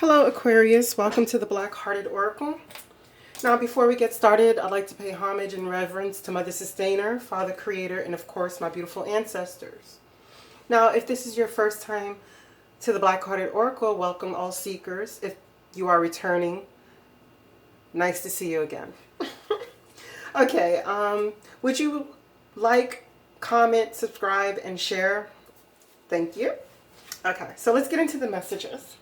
Hello Aquarius, welcome to the Black Hearted Oracle. Now before we get started, I'd like to pay homage and reverence to Mother Sustainer, Father Creator, and of course my beautiful ancestors. Now if this is your first time to the Black Hearted Oracle, welcome all seekers. If you are returning, nice to see you again. Okay, would you like, comment, subscribe, and share? Thank you. Okay, so let's get into the messages.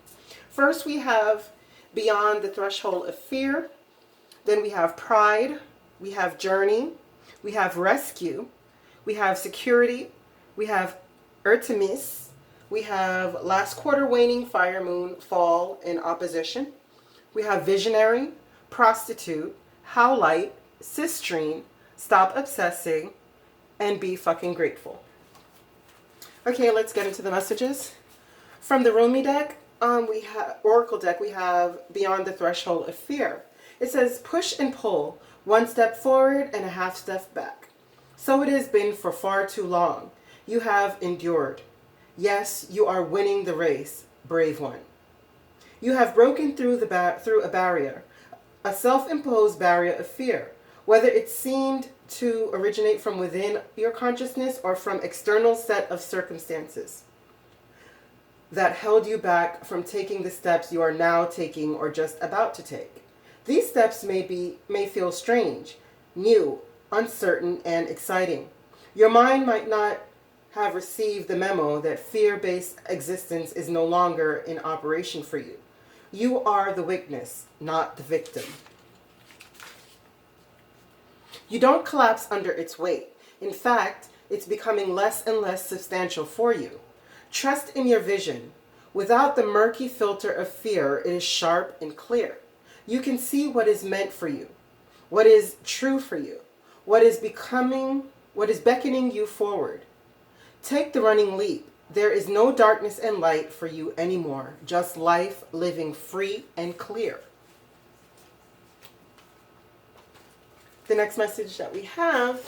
First, we have Beyond the Threshold of Fear. Then we have Pride. We have Journey. We have Rescue. We have Security. We have Artemis. We have Last Quarter Waning, Fire, Moon, Fall in Opposition. We have Visionary, Prostitute, Howlite, Sistrine, Stop Obsessing, and Be Fucking Grateful. Okay, let's get into the messages. From the Rumi deck, we have Oracle deck, we have Beyond the Threshold of Fear. It says, push and pull, one step forward and a half step back. So it has been for far too long. You have endured. Yes, you are winning the race, brave one. You have broken through a barrier, a self-imposed barrier of fear, whether it seemed to originate from within your consciousness or from external set of circumstances that held you back from taking the steps you are now taking or just about to take. These steps may feel strange, new, uncertain, and exciting. Your mind might not have received the memo that fear-based existence is no longer in operation for you. You are the witness, not the victim. You don't collapse under its weight. In fact, it's becoming less and less substantial for you. Trust in your vision. Without the murky filter of fear, it is sharp and clear. You can see what is meant for you, what is true for you, what is beckoning you forward. Take the running leap. There is no darkness and light for you anymore, just life living free and clear. The next message that we have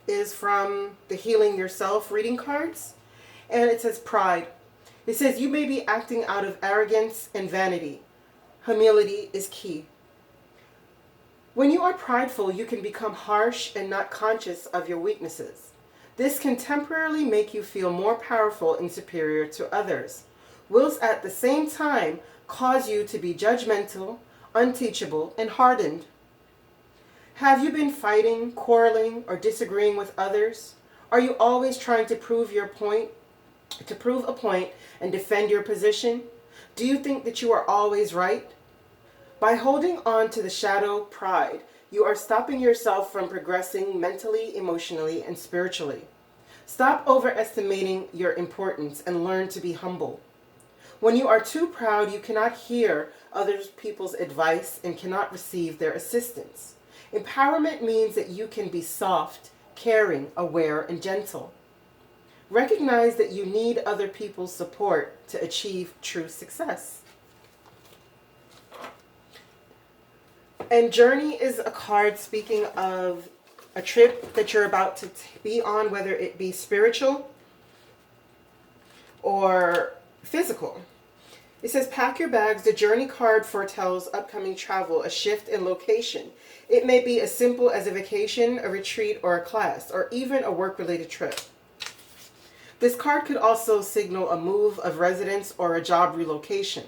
is from the Healing Yourself reading cards. And it says pride. It says you may be acting out of arrogance and vanity. Humility is key. When you are prideful, you can become harsh and not conscious of your weaknesses. This can temporarily make you feel more powerful and superior to others, whilst at the same time cause you to be judgmental, unteachable, and hardened. Have you been fighting, quarreling, or disagreeing with others? Are you always trying to prove a point and defend your position? Do you think that you are always right? By holding on to the shadow pride, you are stopping yourself from progressing mentally, emotionally, and spiritually. Stop overestimating your importance and learn to be humble. When you are too proud, you cannot hear other people's advice and cannot receive their assistance. Empowerment means that you can be soft, caring, aware, and gentle. Recognize that you need other people's support to achieve true success. And Journey is a card speaking of a trip that you're about to be on, whether it be spiritual or physical. It says, pack your bags. The Journey card foretells upcoming travel, a shift in location. It may be as simple as a vacation, a retreat, or a class, or even a work-related trip. This card could also signal a move of residence or a job relocation.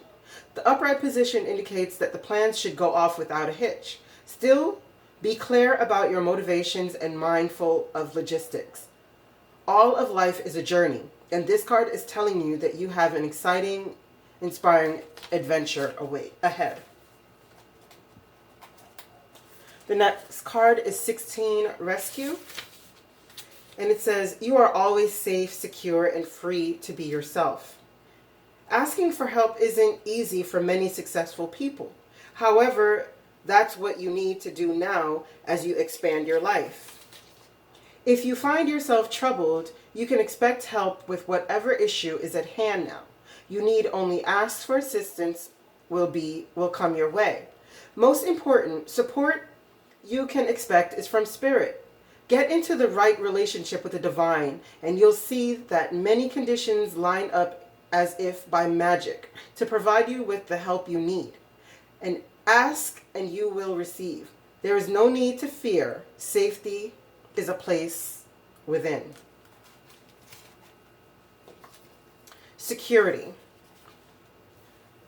The upright position indicates that the plans should go off without a hitch. Still, be clear about your motivations and mindful of logistics. All of life is a journey, and this card is telling you that you have an exciting, inspiring adventure ahead. The next card is 16, Rescue. And it says, you are always safe, secure, and free to be yourself. Asking for help isn't easy for many successful people. However, that's what you need to do now as you expand your life. If you find yourself troubled, you can expect help with whatever issue is at hand now. You need only ask for assistance will come your way. Most important, support you can expect is from Spirit. Get into the right relationship with the divine, and you'll see that many conditions line up as if by magic to provide you with the help you need. And ask and you will receive. There is no need to fear. Safety is a place within. Security.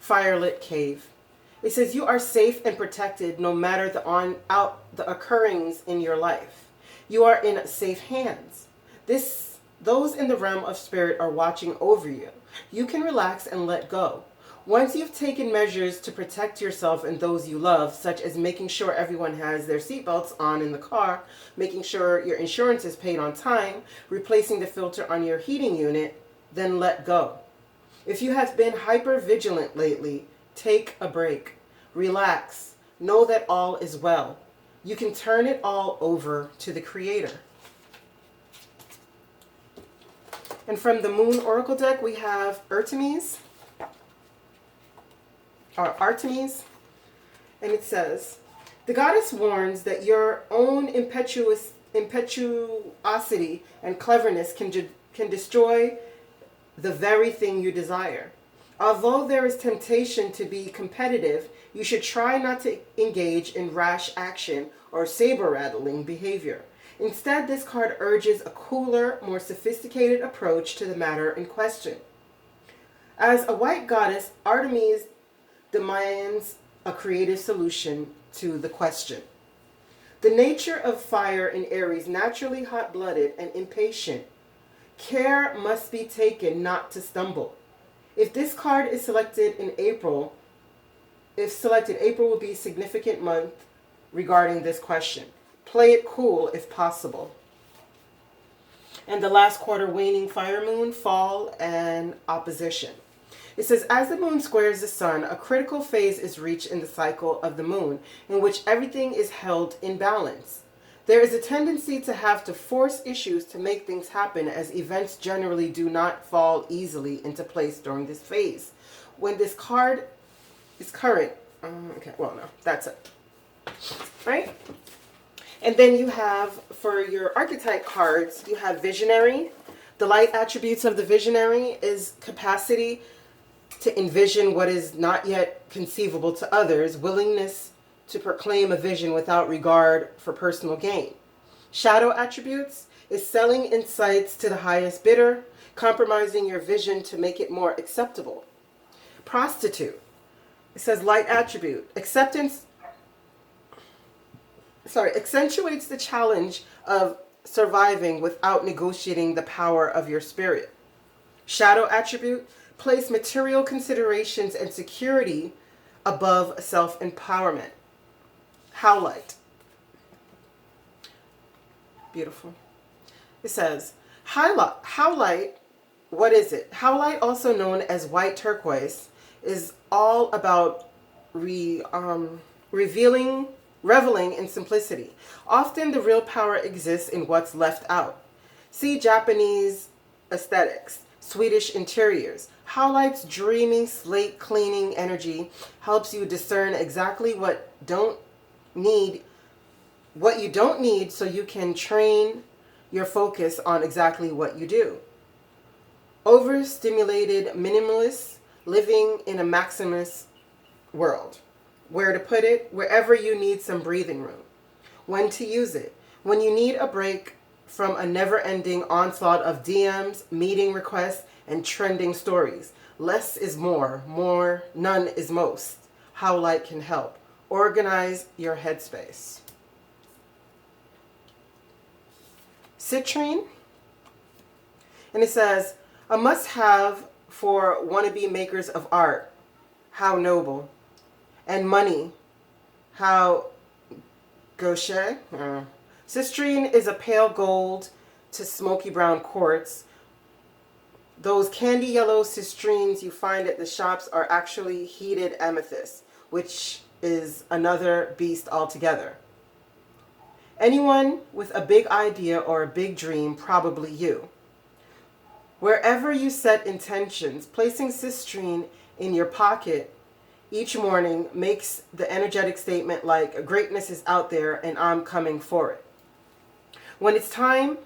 Firelit cave. It says you are safe and protected no matter the occurrings in your life. You are in safe hands. Those in the realm of spirit are watching over you. You can relax and let go. Once you've taken measures to protect yourself and those you love, such as making sure everyone has their seatbelts on in the car, making sure your insurance is paid on time, replacing the filter on your heating unit, then let go. If you have been hyper vigilant lately, take a break. Relax. Know that all is well. You can turn it all over to the Creator. And from the Moon Oracle deck, we have Artemis. And it says, the goddess warns that your own impetuosity and cleverness can destroy the very thing you desire. Although there is temptation to be competitive, you should try not to engage in rash action or saber-rattling behavior. Instead, this card urges a cooler, more sophisticated approach to the matter in question. As a white goddess, Artemis demands a creative solution to the question. The nature of fire in Aries, naturally hot-blooded and impatient. Care must be taken not to stumble. If this card is selected in April, April will be a significant month regarding this question. Play it cool if possible. And the last quarter, waning fire moon, fall, and opposition. It says, as the moon squares the sun, a critical phase is reached in the cycle of the moon, in which everything is held in balance. There is a tendency to have to force issues to make things happen, as events generally do not fall easily into place during this phase. When this card is current, that's it. Right? And then you have, for your archetype cards, you have visionary. The light attributes of the visionary is capacity to envision what is not yet conceivable to others, willingness to proclaim a vision without regard for personal gain. Shadow attributes is selling insights to the highest bidder, compromising your vision to make it more acceptable. Prostitute. It says light attribute. Accentuates the challenge of surviving without negotiating the power of your spirit. Shadow attribute. Place material considerations and security above self-empowerment. Howlite. Beautiful. It says, howlite, what is it? Howlite, also known as white turquoise, is all about reveling in simplicity. Often the real power exists in what's left out. See Japanese aesthetics, Swedish interiors. Howlite's dreamy, slate cleaning energy helps you discern exactly what you don't need, so you can train your focus on exactly what you do. Overstimulated minimalists living in a maximalist world. Where to put it? Wherever you need some breathing room. When to use it? When you need a break from a never-ending onslaught of DMs, meeting requests, and trending stories. Less is more, none is most. Howlite can help. Organize your headspace. Citrine. And it says, a must-have for wannabe makers of art. How noble. And money. How gauche. Citrine is a pale gold to smoky brown quartz. Those candy yellow citrines you find at the shops are actually heated amethyst, which is another beast altogether. Anyone with a big idea or a big dream, probably you. Wherever you set intentions, placing citrine in your pocket each morning makes the energetic statement like, greatness is out there and I'm coming for it. When it's time,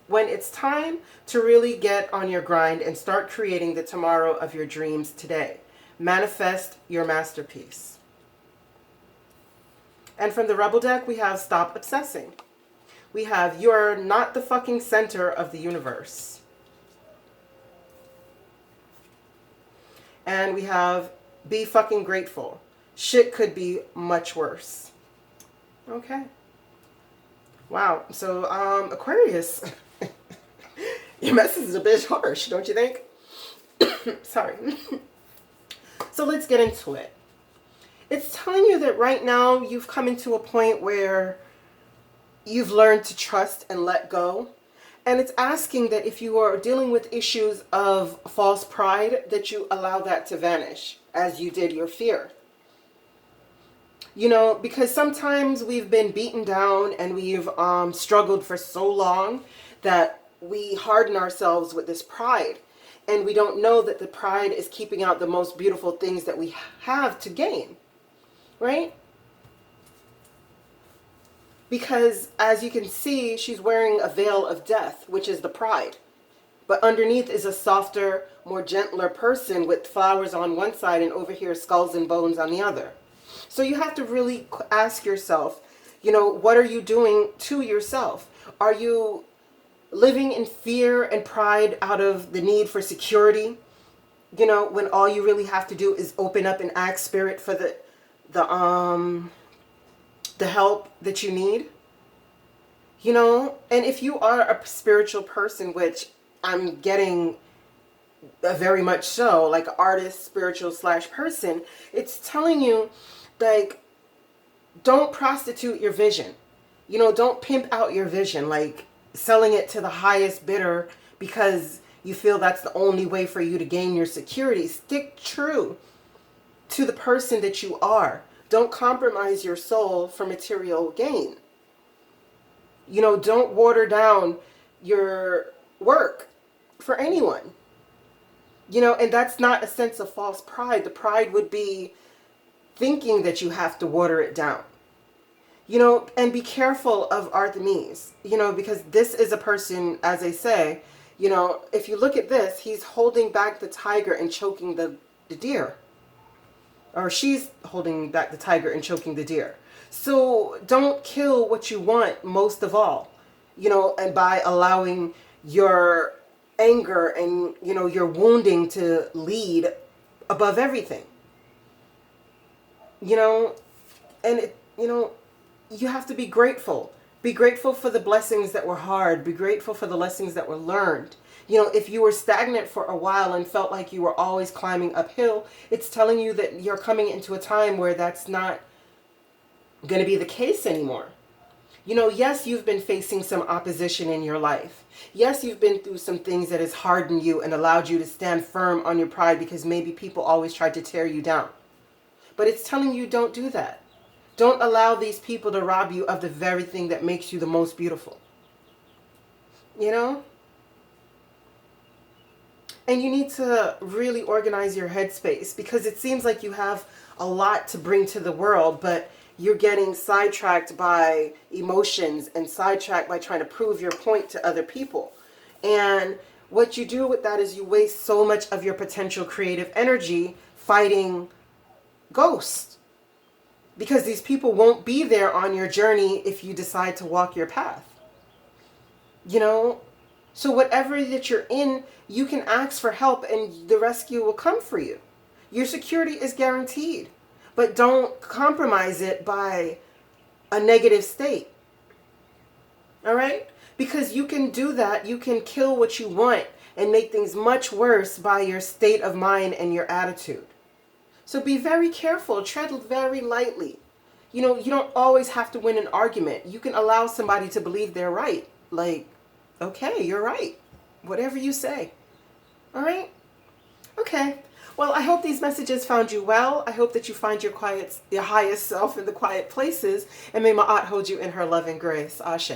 when it's time to really get on your grind and start creating the tomorrow of your dreams today. Manifest your masterpiece. And from the Rebel deck, we have Stop Obsessing. We have You're Not the Fucking Center of the Universe. And we have Be Fucking Grateful. Shit could be much worse. Okay. Wow. So, Aquarius, your message is a bit harsh, don't you think? Sorry. So let's get into it. It's telling you that right now you've come into a point where you've learned to trust and let go. And it's asking that if you are dealing with issues of false pride, that you allow that to vanish as you did your fear. You know, because sometimes we've been beaten down and we've struggled for so long that we harden ourselves with this pride. And we don't know that the pride is keeping out the most beautiful things that we have to gain. Right? Because as you can see, she's wearing a veil of death, which is the pride. But underneath is a softer, more gentler person with flowers on one side and over here skulls and bones on the other. So you have to really ask yourself, you know, what are you doing to yourself? Are you living in fear and pride out of the need for security? You know, when all you really have to do is open up and ask Spirit for the help that you need. You know, and if you are a spiritual person, which I'm getting very much so, like an artist, spiritual / person, it's telling you, like, don't prostitute your vision. You know, don't pimp out your vision, like selling it to the highest bidder because you feel that's the only way for you to gain your security. Stick true to the person that you are. Don't compromise your soul for material gain. You know, don't water down your work for anyone. You know, and that's not a sense of false pride. The pride would be thinking that you have to water it down. You know, and be careful of Artemis, you know, because this is a person, as I say, you know, if you look at this, he's holding back the tiger and choking the deer. Or she's holding back the tiger and choking the deer. So don't kill what you want most of all, you know, and by allowing your anger and, you know, your wounding to lead above everything. You know, and, it, you know, you have to be grateful. Be grateful for the blessings that were hard. Be grateful for the lessons that were learned. You know, if you were stagnant for a while and felt like you were always climbing uphill, it's telling you that you're coming into a time where that's not going to be the case anymore. You know, yes, you've been facing some opposition in your life. Yes, you've been through some things that has hardened you and allowed you to stand firm on your pride because maybe people always tried to tear you down. But it's telling you don't do that. Don't allow these people to rob you of the very thing that makes you the most beautiful. You know? And you need to really organize your headspace because it seems like you have a lot to bring to the world, but you're getting sidetracked by emotions and sidetracked by trying to prove your point to other people. And what you do with that is you waste so much of your potential creative energy fighting ghosts. Because these people won't be there on your journey if you decide to walk your path. You know? So whatever that you're in, you can ask for help and the rescue will come for you. Your security is guaranteed. But don't compromise it by a negative state. All right? Because you can do that. You can kill what you want and make things much worse by your state of mind and your attitude. So be very careful. Tread very lightly. You know, you don't always have to win an argument. You can allow somebody to believe they're right. Like, okay, you're right. Whatever you say. All right? Okay. Well, I hope these messages found you well. I hope that you find your highest self in the quiet places. And may Ma'at hold you in her love and grace. Ashe.